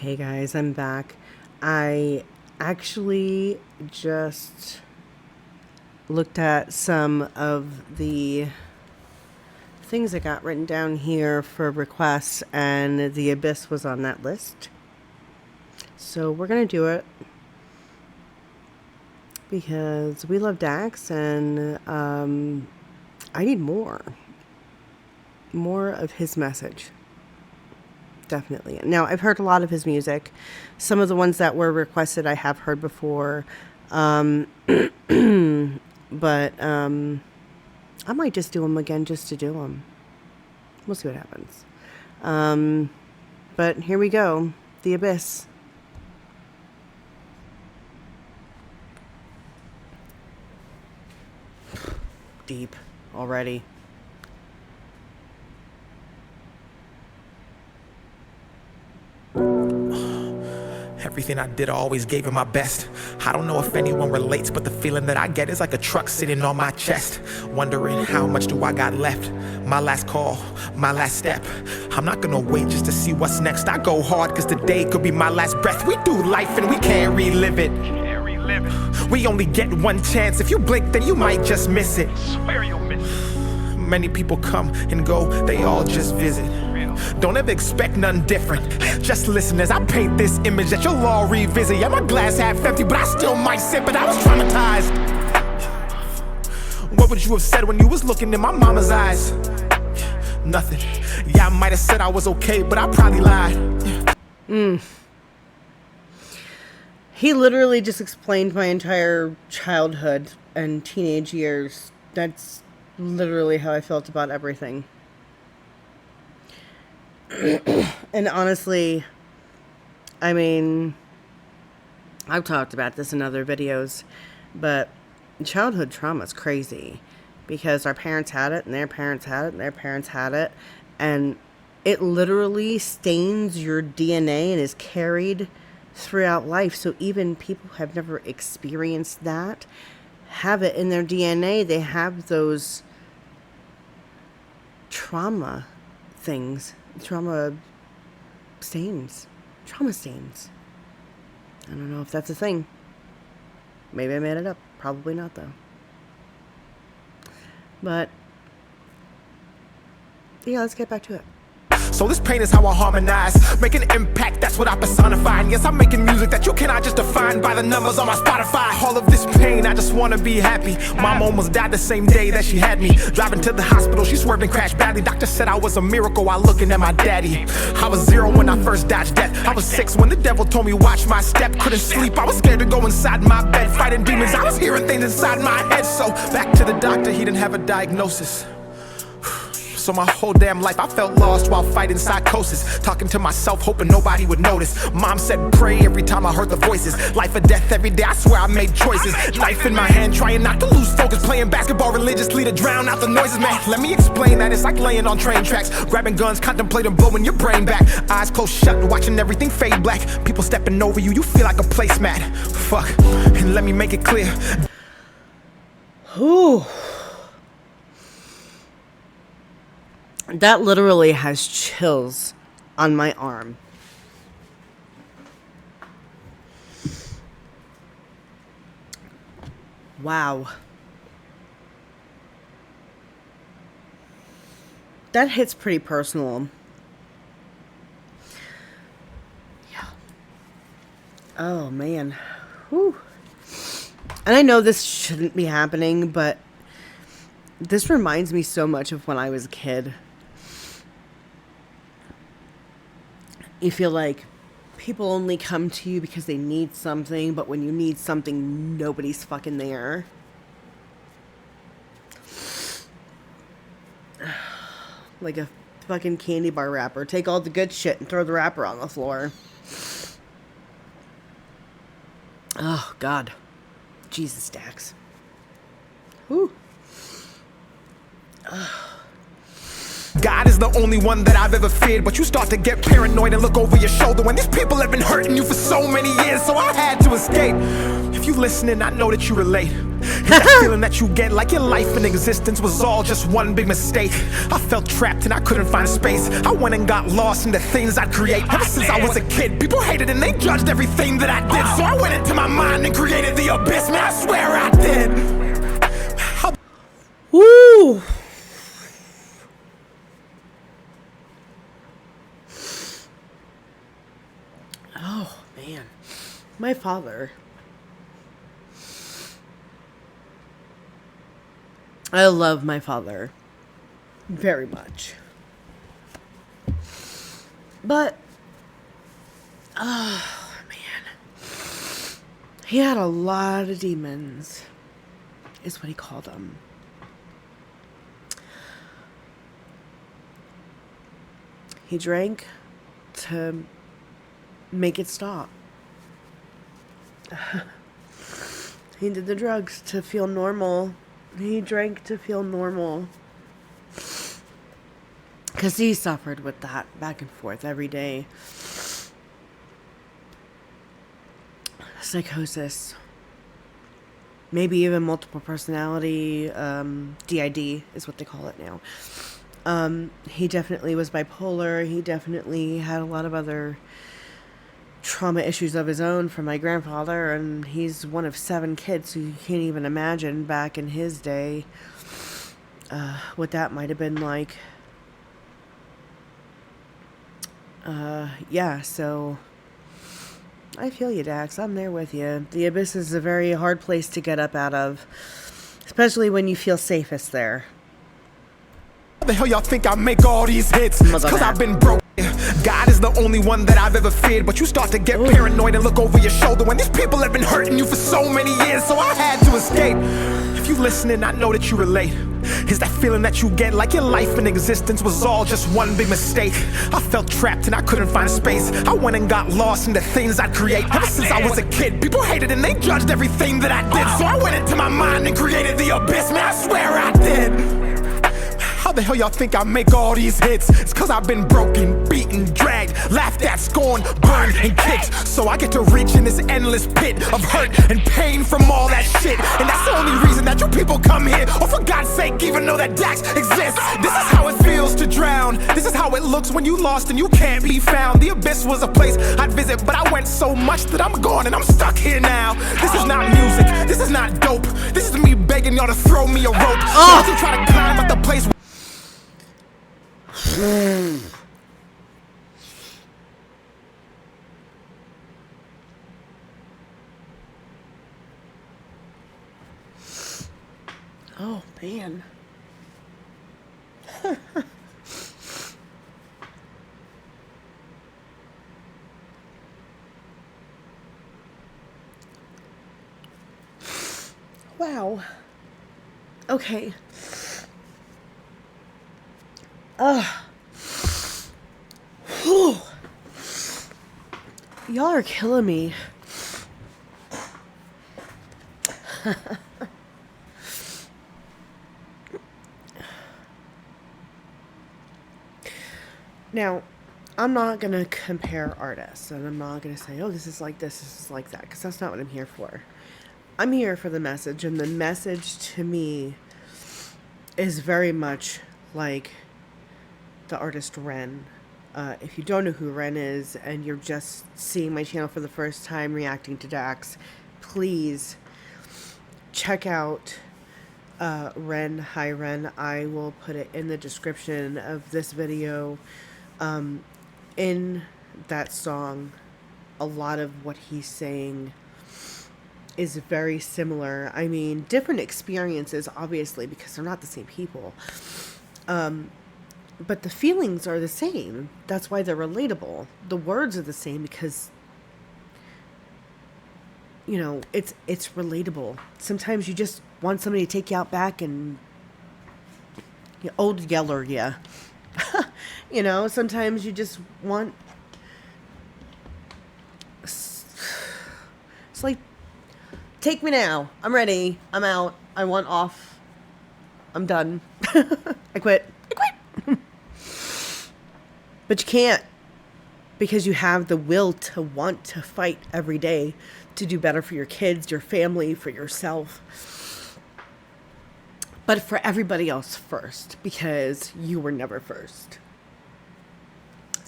Hey guys, I'm back. I actually just looked at some of the things I got written down here for requests, and the Abyss was on that list. So we're going to do it because we love Dax, and I need more of his message. Definitely. Now, I've heard a lot of his music. Some of the ones that were requested I have heard before. But I might just do them again just to do them. We'll see what happens. But here we go. The Abyss. Deep already. Everything I did, I always gave it my best. I don't know if anyone relates, but the feeling that I get is like a truck sitting on my chest. Wondering how much do I got left? My last call, my last step. I'm not gonna wait just to see what's next. I go hard cause today could be my last breath. We do life and we can't relive it. We only get one chance. If you blink, then you might just miss it. Swear you'll miss it. Many people come and go, they all just visit. Don't ever expect nothing different. Just listen as I paint this image that you'll all revisit. Yeah, my glass half empty, but I still might sip it. I was traumatized. What would you have said when you was looking in my mama's eyes? Nothing. Yeah, I might have said I was okay, but I probably lied. He literally just explained my entire childhood and teenage years. That's literally how I felt about everything. And honestly, I mean, I've talked about this in other videos, but childhood trauma is crazy because our parents had it and their parents had it and their parents had it, and it literally stains your DNA and is carried throughout life. So even people who have never experienced that have it in their DNA. They have those trauma things. Trauma stains. I don't know if that's a thing. Maybe I made it up. Probably not, though. But yeah, let's get back to it. So this pain is how I harmonize, make an impact, that's what I personify. And yes, I'm making music that you cannot just define by the numbers on my Spotify. All of this pain, I just wanna be happy. Mom almost died the same day that she had me. Driving to the hospital, she swerved and crashed badly. Doctor said I was a miracle while looking at my daddy. I was 0 when I first dodged death. I was 6 when the devil told me watch my step. Couldn't sleep, I was scared to go inside my bed. Fighting demons, I was hearing things inside my head. So back to the doctor, he didn't have a diagnosis. So my whole damn life I felt lost while fighting psychosis. Talking to myself, hoping nobody would notice. Mom said pray every time I heard the voices. Life or death every day, I swear I made choices. Knife in my hand, trying not to lose focus. Playing basketball religiously to drown out the noises, man. Let me explain that, it's like laying on train tracks. Grabbing guns, contemplating blowing your brain back. Eyes closed shut, watching everything fade black. People stepping over you, you feel like a placemat. Fuck, and let me make it clear. Whew. That literally has chills on my arm. Wow. That hits pretty personal. Yeah. Oh, man. Whew. And I know this shouldn't be happening, but this reminds me so much of when I was a kid. You feel like people only come to you because they need something, but when you need something, nobody's fucking there. Like a fucking candy bar wrapper. Take all the good shit and throw the wrapper on the floor. Oh, God. Jesus, Dax. Whew. God is the only one that I've ever feared, but you start to get paranoid and look over your shoulder when these people have been hurting you for so many years, so I had to escape. If you listening, I know that you relate. It's that feeling that you get like your life and existence was all just one big mistake. I felt trapped and I couldn't find space. I went and got lost in the things I'd create. Ever since I was a kid, people hated and they judged everything that I did. So I went into my mind and created the abyss. Man, I swear I did. Woo! Oh, man. My father. I love my father very much. But, oh, man. He had a lot of demons, is what he called them. He drank to make it stop. He did the drugs to feel normal. He drank to feel normal. Because he suffered with that back and forth every day. Psychosis. Maybe even multiple personality. DID is what they call it now. He definitely was bipolar. He definitely had a lot of other trauma issues of his own from my grandfather, and he's one of 7 kids, so you can't even imagine back in his day what that might have been like. Yeah, so I feel you, Dax. I'm there with you. The abyss is a very hard place to get up out of, especially when you feel safest there. How the hell y'all think I make all these hits? It's cause I've been broke. God is the only one that I've ever feared. But you start to get paranoid and look over your shoulder when these people have been hurting you for so many years. So I had to escape. If you listening, I know that you relate. Is that feeling that you get like your life and existence was all just one big mistake. I felt trapped and I couldn't find space. I went and got lost in the things I'd create. Ever since I was a kid, people hated and they judged everything that I did. So I went into my mind and created the abyss. Man, I swear I did. How the hell y'all think I make all these hits? It's cause I've been broken, beaten, dragged, laughed at, scorned, burned, and kicked. So I get to reach in this endless pit of hurt and pain from all that shit. And that's the only reason that you people come here. Oh, for God's sake, even know that Dax exists. This is how it feels to drown. This is how it looks when you lost and you can't be found. The abyss was a place I'd visit, but I went so much that I'm gone and I'm stuck here now. This is not music, this is not dope. This is me begging y'all to throw me a rope. So I try to climb up the place. Oh, man. Wow. Okay. Whew. Y'all are killing me. Now, I'm not going to compare artists, and I'm not going to say, oh, this is like this is like that, because that's not what I'm here for. I'm here for the message, and the message to me is very much like the artist Ren. If you don't know who Ren is, and you're just seeing my channel for the first time reacting to Dax, please check out Ren. Hi, Ren. I will put it in the description of this video. In that song, a lot of what he's saying is very similar. I mean, different experiences, obviously, because they're not the same people. But the feelings are the same. That's why they're relatable. The words are the same because, you know, it's relatable. Sometimes you just want somebody to take you out back and old yeller ya. You know, sometimes you just want... It's like, take me now. I'm ready. I'm out. I want off. I'm done. I quit. But you can't, because you have the will to want to fight every day to do better for your kids, your family, for yourself. but for everybody else first, because you were never first.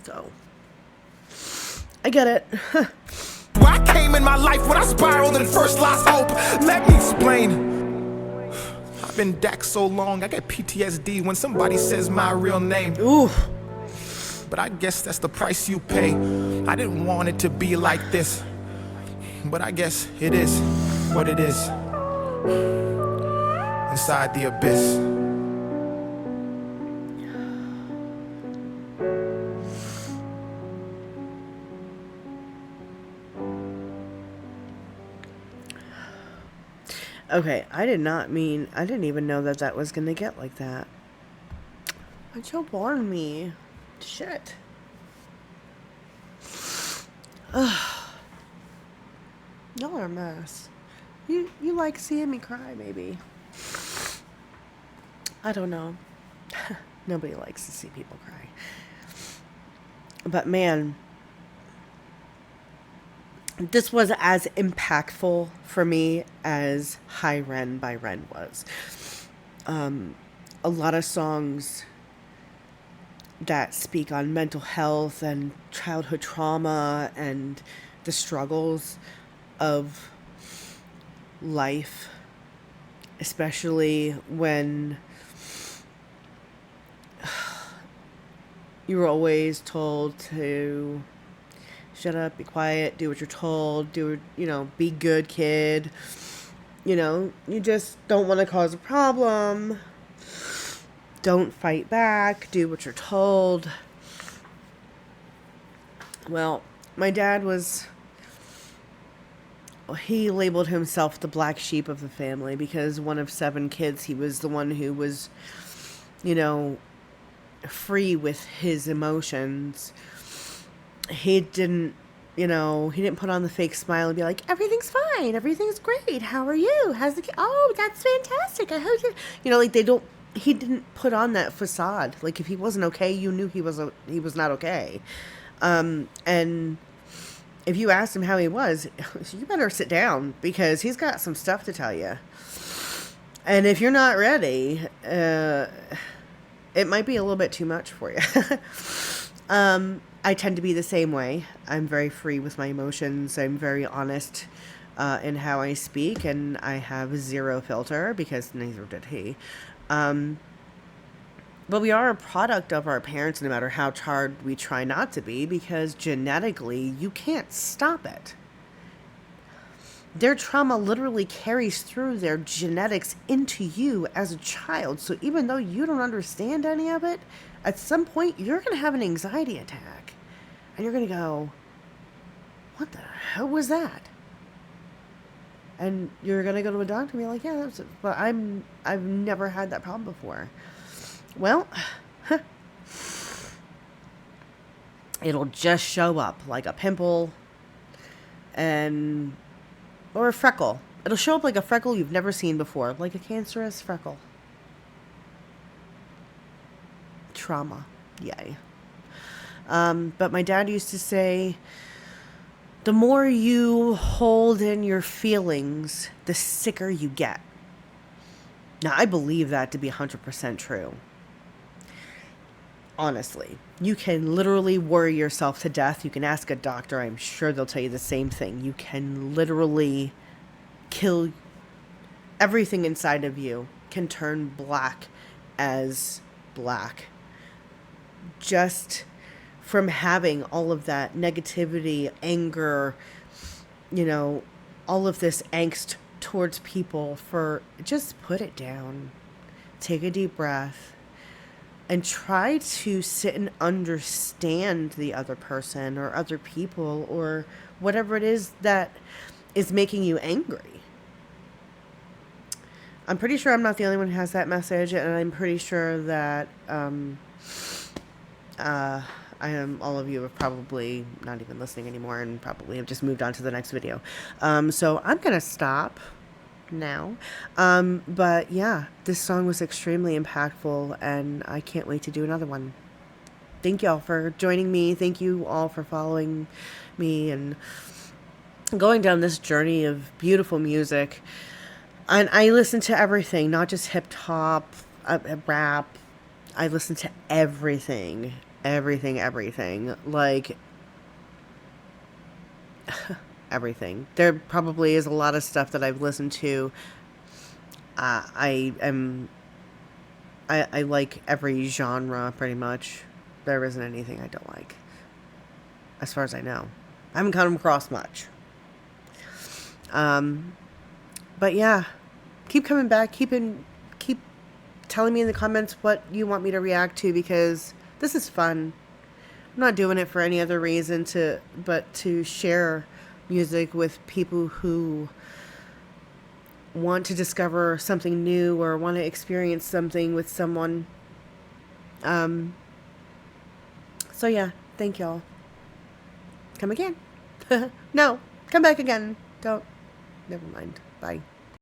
So, I get it. I came in my life when I spiraled and first lost hope. Let me explain. I've been Dax so long, I get PTSD when somebody says my real name. Ooh. But I guess that's the price you pay. I didn't want it to be like this, but I guess it is what it is. Inside the abyss. Okay, I didn't even know that was gonna get like that. Why'd you warn me? Shit. Ugh. Y'all are a mess. You like seeing me cry, maybe. I don't know. Nobody likes to see people cry. But man, this was as impactful for me as High Ren by Ren was. A lot of songs that speak on mental health and childhood trauma and the struggles of life, especially when you were always told to shut up, be quiet, do what you're told, be good kid. You just don't want to cause a problem. Don't fight back, do what you're told. Well, my dad he labeled himself the black sheep of the family because one of 7 kids, he was the one who was, free with his emotions. He didn't put on the fake smile and be like, everything's fine, everything's great, how are you, how's the kid, oh, that's fantastic, I hope you, he didn't put on that facade. Like, if he wasn't okay, you knew he was not okay. And if you asked him how he was, you better sit down because he's got some stuff to tell you. And if you're not ready, it might be a little bit too much for you. I tend to be the same way. I'm very free with my emotions. I'm very honest in how I speak, and I have 0 filter because neither did he. But we are a product of our parents, no matter how hard we try not to be, because genetically, you can't stop it. Their trauma literally carries through their genetics into you as a child. So even though you don't understand any of it, at some point, you're going to have an anxiety attack. And you're going to go, what the hell was that? And you're going to go to a doctor and be like, yeah, that's it. But I've never had that problem before. Well, it'll just show up like a pimple or a freckle. It'll show up like a freckle you've never seen before, like a cancerous freckle. Trauma. Yay. But my dad used to say, the more you hold in your feelings, the sicker you get. Now, I believe that to be 100% true. Honestly, you can literally worry yourself to death. You can ask a doctor. I'm sure they'll tell you the same thing. You can literally kill everything inside of you, can turn black as black. Just from having all of that negativity, anger, all of this angst towards people. Just put it down. Take a deep breath. And try to sit and understand the other person or other people or whatever it is that is making you angry. I'm pretty sure I'm not the only one who has that message, and I'm pretty sure that all of you have probably not even listening anymore and probably have just moved on to the next video. So I'm going to stop now. But yeah, this song was extremely impactful, and I can't wait to do another one. Thank y'all for joining me. Thank you all for following me and going down this journey of beautiful music. And I listen to everything, not just hip hop, rap. I listen to everything, everything. Like, everything. There probably is a lot of stuff that I've listened to. I like every genre pretty much. There isn't anything I don't like, as far as I know. I haven't come across much. But yeah, keep coming back. Keep telling me in the comments what you want me to react to, because this is fun. I'm not doing it for any other reason but to share music with people who want to discover something new or want to experience something with someone. So yeah, thank y'all. Come again. No, come back again. Don't. Never mind. Bye.